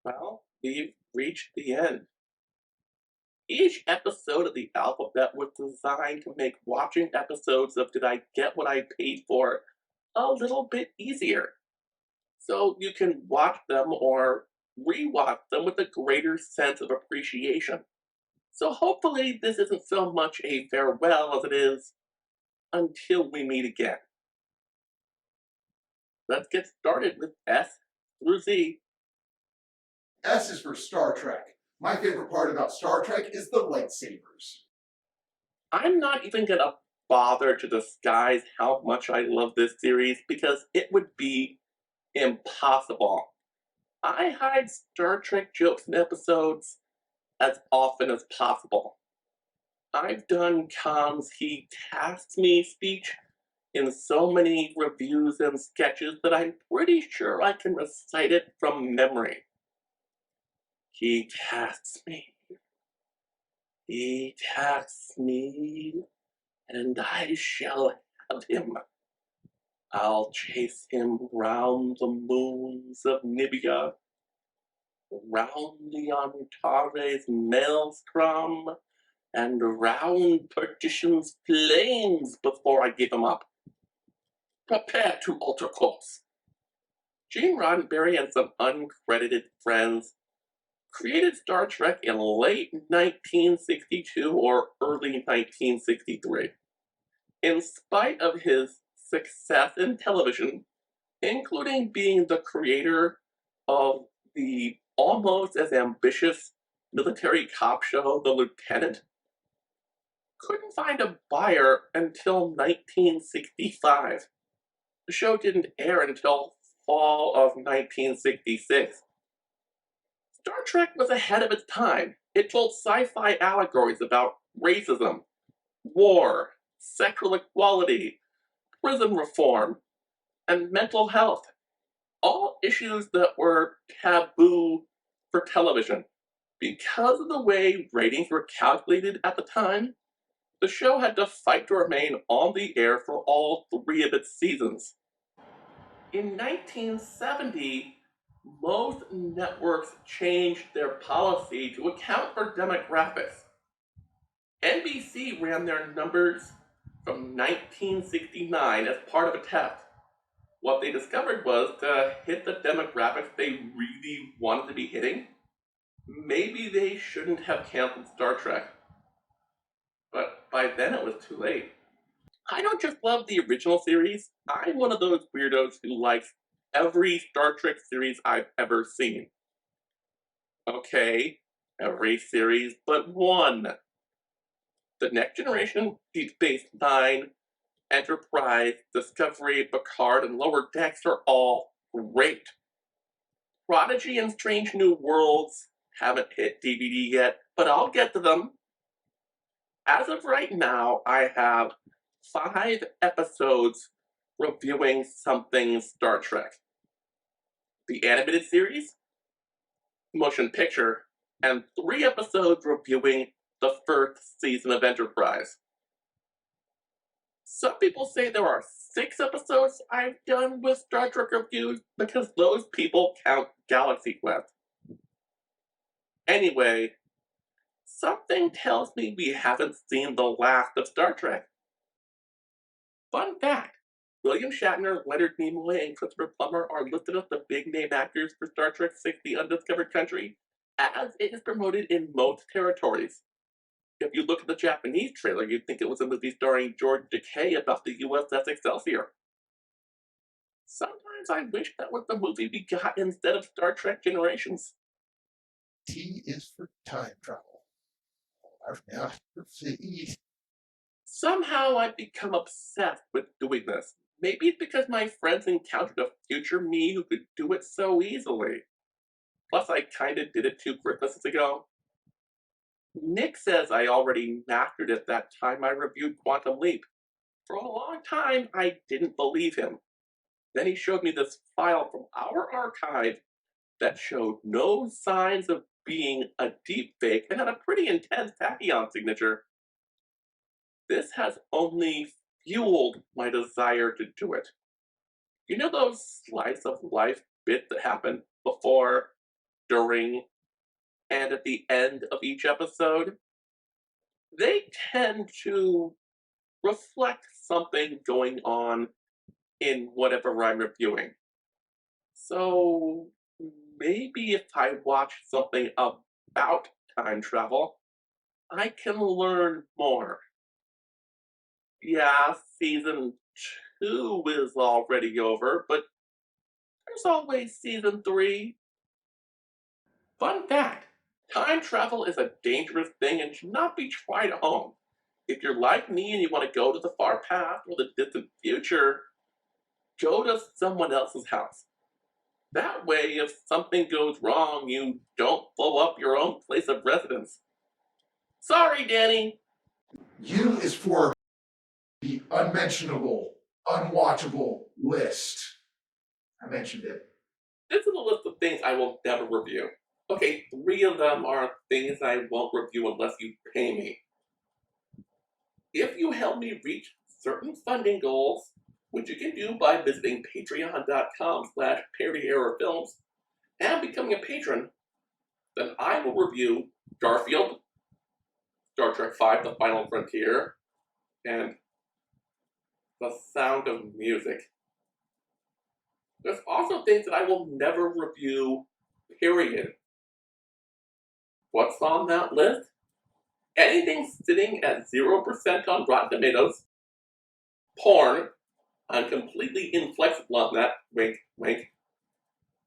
Well, we've reached the end. Each episode of the alphabet was designed to make watching episodes of Did I Get What I Paid For a little bit easier. So you can watch them or rewatch them with a greater sense of appreciation. So hopefully, this isn't so much a farewell as it is until we meet again. Let's get started with S through Z. S is for Star Trek. My favorite part about Star Trek is the lightsabers. I'm not even gonna bother to disguise how much I love this series because it would be impossible. I hide Star Trek jokes in episodes as often as possible. I've done Tom's He Tasks Me speech in so many reviews and sketches that I'm pretty sure I can recite it from memory. He tasks me, he tasks me, and I shall have him. I'll chase him round the moons of Nibia, round the Antares maelstrom, and round perdition's flames before I give him up. Prepare to alter course. Gene Roddenberry and some uncredited friends created Star Trek in late 1962 or early 1963. In spite of his success in television, including being the creator of the almost as ambitious military cop show, The Lieutenant, couldn't find a buyer until 1965. The show didn't air until fall of 1966. Star Trek was ahead of its time. It told sci-fi allegories about racism, war, sexual equality, prison reform, and mental health. All issues that were taboo for television. Because of the way ratings were calculated at the time, the show had to fight to remain on the air for all three of its seasons. In 1970, most networks changed their policy to account for demographics. NBC ran their numbers from 1969 as part of a test. What they discovered was to hit the demographics they really wanted to be hitting, maybe they shouldn't have canceled Star Trek. But by then it was too late. I don't just love the original series, I'm one of those weirdos who likes every Star Trek series I've ever seen. Okay, every series but one. The Next Generation, Deep Space Nine, Enterprise, Discovery, Picard, and Lower Decks are all great. Prodigy and Strange New Worlds haven't hit DVD yet, but I'll get to them. As of right now, I have 5 episodes reviewing something Star Trek: the animated series, motion picture, and 3 episodes reviewing the first season of Enterprise. Some people say there are 6 episodes I've done with Star Trek reviews because those people count Galaxy Quest. Anyway, something tells me we haven't seen the last of Star Trek. Fun fact: William Shatner, Leonard Nimoy, and Christopher Plummer are listed as the big name actors for Star Trek VI: The Undiscovered Country, as it is promoted in most territories. If you look at the Japanese trailer, you'd think it was a movie starring George Takei about the USS Excelsior. Sometimes I wish that was the movie we got instead of Star Trek Generations. T is for time travel. Now proceed. Somehow I've become obsessed with doing this. Maybe it's because my friends encountered a future me who could do it so easily. Plus, I kinda did it 2 Christmases ago. Nick says I already mastered it that time I reviewed Quantum Leap. For a long time, I didn't believe him. Then he showed me this file from our archive that showed no signs of being a deepfake and had a pretty intense tachyon signature. This has only fueled my desire to do it. You know those slice of life bits that happen before during, and at the end of each episode, they tend to reflect something going on in whatever I'm reviewing. So maybe if I watch something about time travel, I can learn more. Yeah, season two is already over, but there's always season three. Fun fact, time travel is a dangerous thing and should not be tried at home. If you're like me and you want to go to the far past or the distant future, go to someone else's house. That way, if something goes wrong, you don't blow up your own place of residence. Sorry, Danny. U is for the unmentionable, unwatchable list. I mentioned it. This is a list of things I will never review. Okay, three of them are things I won't review unless you pay me. If you help me reach certain funding goals, which you can do by visiting patreon.com/ParryErrorFilms and becoming a patron, then I will review Garfield, Star Trek V: The Final Frontier, and The Sound of Music. There's also things that I will never review, period. What's on that list? Anything sitting at 0% on Rotten Tomatoes, porn, I'm completely inflexible on that, wink, wink,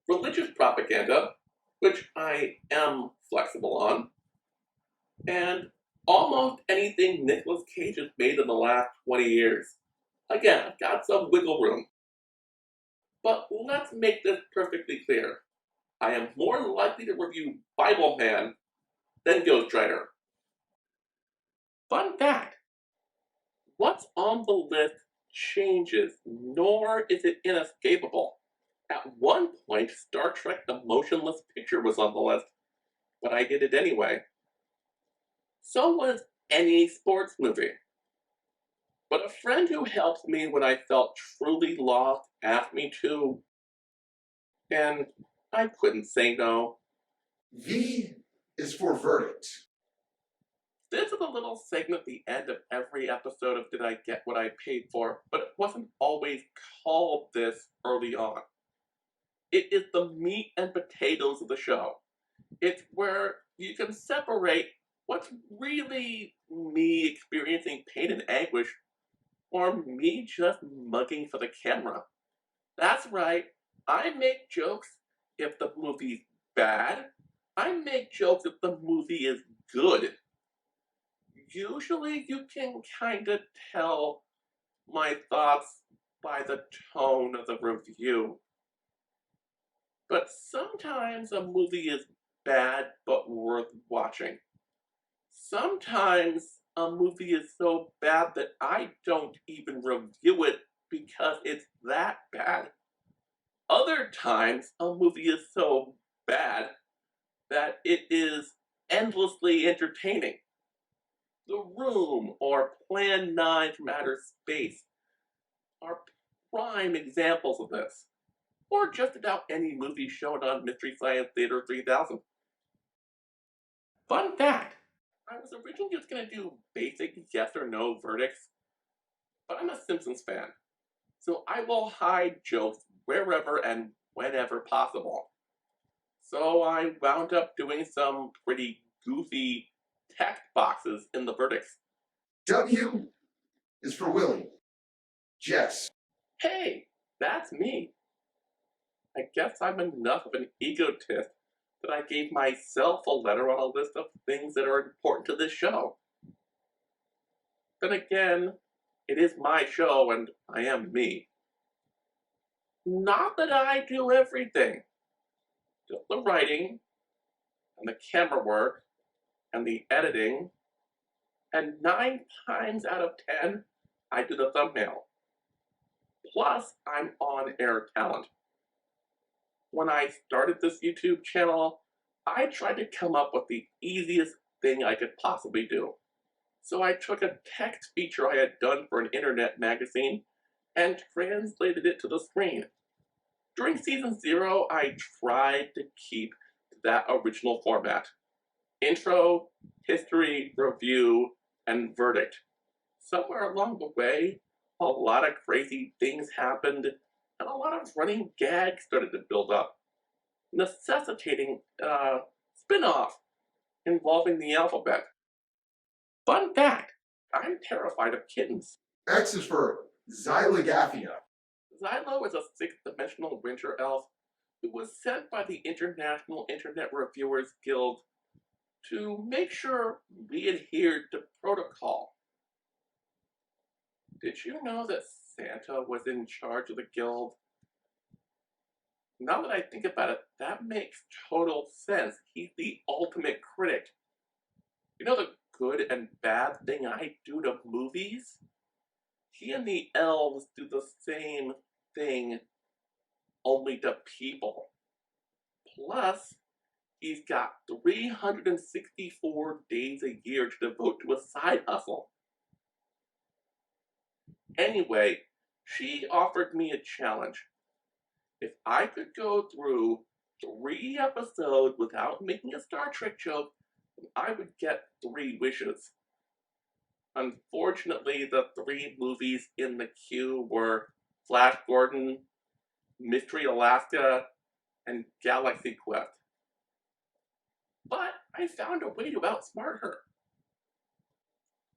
religious propaganda, which I am flexible on, and almost anything Nicolas Cage has made in the last 20 years. Again, I've got some wiggle room. But let's make this perfectly clear. I am more likely to review Bible Man than Ghost Rider. Fun fact, what's on the list changes, nor is it inescapable. At one point, Star Trek The Motionless Picture was on the list, but I did it anyway. So was any sports movie. But a friend who helped me when I felt truly lost asked me to, and I couldn't say no. V is for verdict. This is a little segment at the end of every episode of Did I Get What I Paid For, but it wasn't always called this early on. It is the meat and potatoes of the show. It's where you can separate what's really me experiencing pain and anguish or me just mugging for the camera. That's right, I make jokes if the movie's bad. I make jokes if the movie is good. Usually you can kind of tell my thoughts by the tone of the review. But sometimes a movie is bad but worth watching. Sometimes a movie is so bad that I don't even review it because it's that bad. Other times a movie is so bad that it is endlessly entertaining. The Room or Plan 9 from Outer Space are prime examples of this. Or just about any movie shown on Mystery Science Theater 3000. Fun fact, I was originally just going to do basic yes or no verdicts, but I'm a Simpsons fan, so I will hide jokes wherever and whenever possible. So I wound up doing some pretty goofy text boxes in the verdicts. W is for Willie. Jess. Hey, that's me. I guess I'm enough of an egotist that I gave myself a letter on a list of things that are important to this show. Then again, it is my show and I am me. Not that I do everything. Just the writing, and the camera work, and the editing, and 9 times out of 10, I do the thumbnail. Plus, I'm on air talent. When I started this YouTube channel, I tried to come up with the easiest thing I could possibly do. So I took a text feature I had done for an internet magazine and translated it to the screen. During season 0, I tried to keep that original format. Intro, history, review, and verdict. Somewhere along the way, a lot of crazy things happened, and a lot of running gags started to build up, necessitating a spin-off involving the alphabet. Fun fact, I'm terrified of kittens. X is for Xylagathia. Xylo is a sixth-dimensional winter elf who was sent by the International Internet Reviewers Guild to make sure we adhered to protocol. Did you know that Santa was in charge of the guild? Now that I think about it, that makes total sense. He's the ultimate critic. You know the good and bad thing I do to movies? He and the elves do the same thing, only to people. Plus, he's got 364 days a year to devote to a side hustle. Anyway, she offered me a challenge. If I could go through 3 episodes without making a Star Trek joke, then I would get 3 wishes. Unfortunately, the 3 movies in the queue were Flash Gordon, Mystery Alaska, and Galaxy Quest. But I found a way to outsmart her.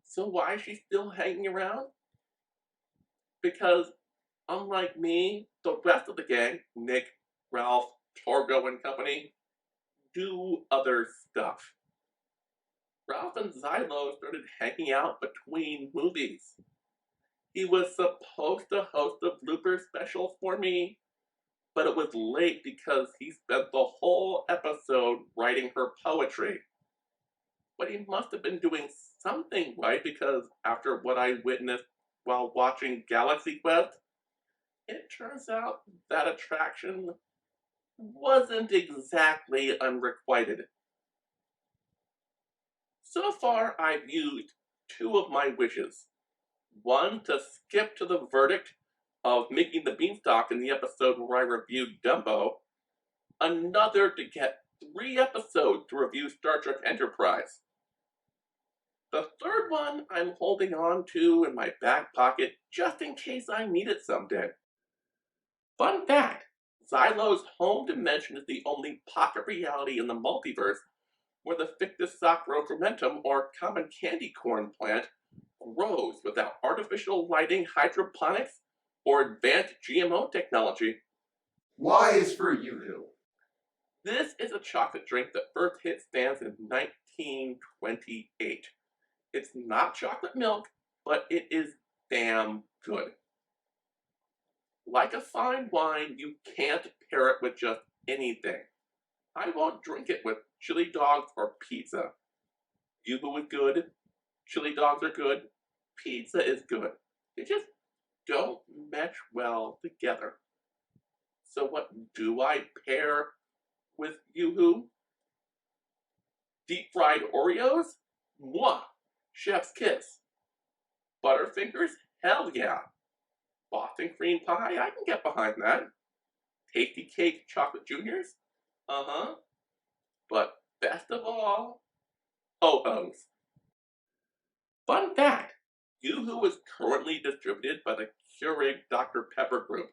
So why is she still hanging around? Because unlike me, the rest of the gang, Nick, Ralph, Torgo, and company, do other stuff. Ralph and Xylo started hanging out between movies. He was supposed to host a blooper special for me, but it was late because he spent the whole episode writing her poetry. But he must have been doing something right because after what I witnessed while watching Galaxy Quest, it turns out that attraction wasn't exactly unrequited. So far, I've used 2 of my wishes. One to skip to the verdict of making the beanstalk in the episode where I reviewed Dumbo. Another to get 3 episodes to review Star Trek Enterprise. The third one I'm holding on to in my back pocket just in case I need it someday. Fun fact, Xylo's home dimension is the only pocket reality in the multiverse where the Fictus sacramentum or common candy corn plant grows without artificial lighting, hydroponics, or advanced GMO technology. Y is for Yoo-Hoo. This is a chocolate drink that first hit stands in 1928. It's not chocolate milk, but it is damn good. Like a fine wine, you can't pair it with just anything. I won't drink it with chili dogs or pizza. Yoo-Hoo is good, chili dogs are good, pizza is good. They just don't mesh well together. So what do I pair with Yoo-Hoo? Deep fried Oreos? Mwah! Chef's kiss. Butterfingers? Hell yeah. Boston cream pie? I can get behind that. Tasty cake chocolate juniors? Uh-huh. But best of all, Ho-Ho's. Fun fact, Yoo-Hoo is currently distributed by the Keurig Dr. Pepper Group,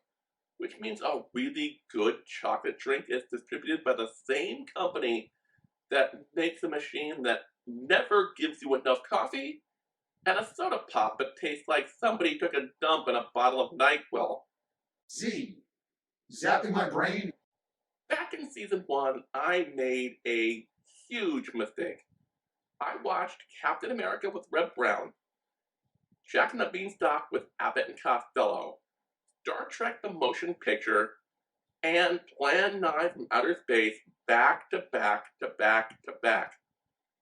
which means a really good chocolate drink is distributed by the same company that makes a machine that never gives you enough coffee and a soda pop that tastes like somebody took a dump in a bottle of NyQuil. Z. Zapping my brain. Back in season 1, I made a huge mistake. I watched Captain America with Red Brown, Jack and the Beanstalk with Abbott and Costello, Star Trek the Motion Picture, and Plan 9 from Outer Space back to back to back to back.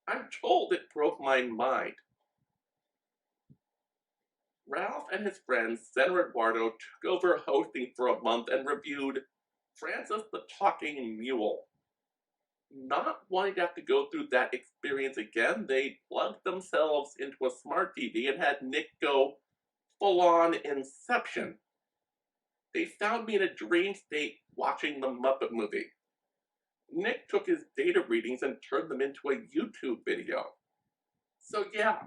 I'm told it broke my mind. Ralph and his friend Senator Eduardo took over hosting for a month and reviewed Francis the Talking Mule. Not wanting to have to go through that experience again, they plugged themselves into a smart TV and had Nick go full-on Inception. They found me in a dream state watching the Muppet movie. Nick took his data readings and turned them into a YouTube video. So yeah,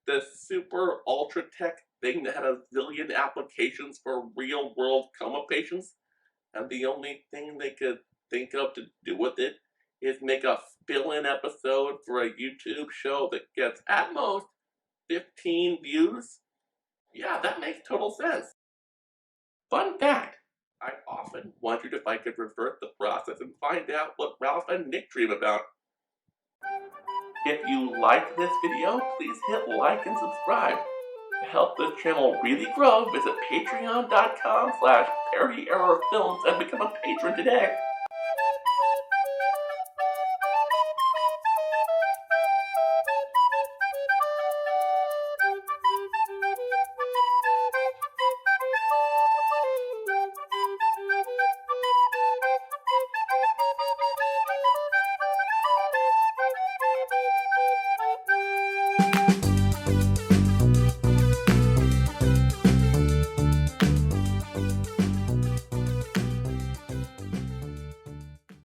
the super ultra tech thing that had a zillion applications for real world coma patients, and the only thing they could think of to do with it is make a fill-in episode for a YouTube show that gets at most 15 views. Yeah, that makes total sense. Fun fact, I often wondered if I could revert the process and find out what Ralph and Nick dream about. If you liked this video, please hit like and subscribe. To help this channel really grow, visit patreon.com/ParryErrorFilms and become a patron today.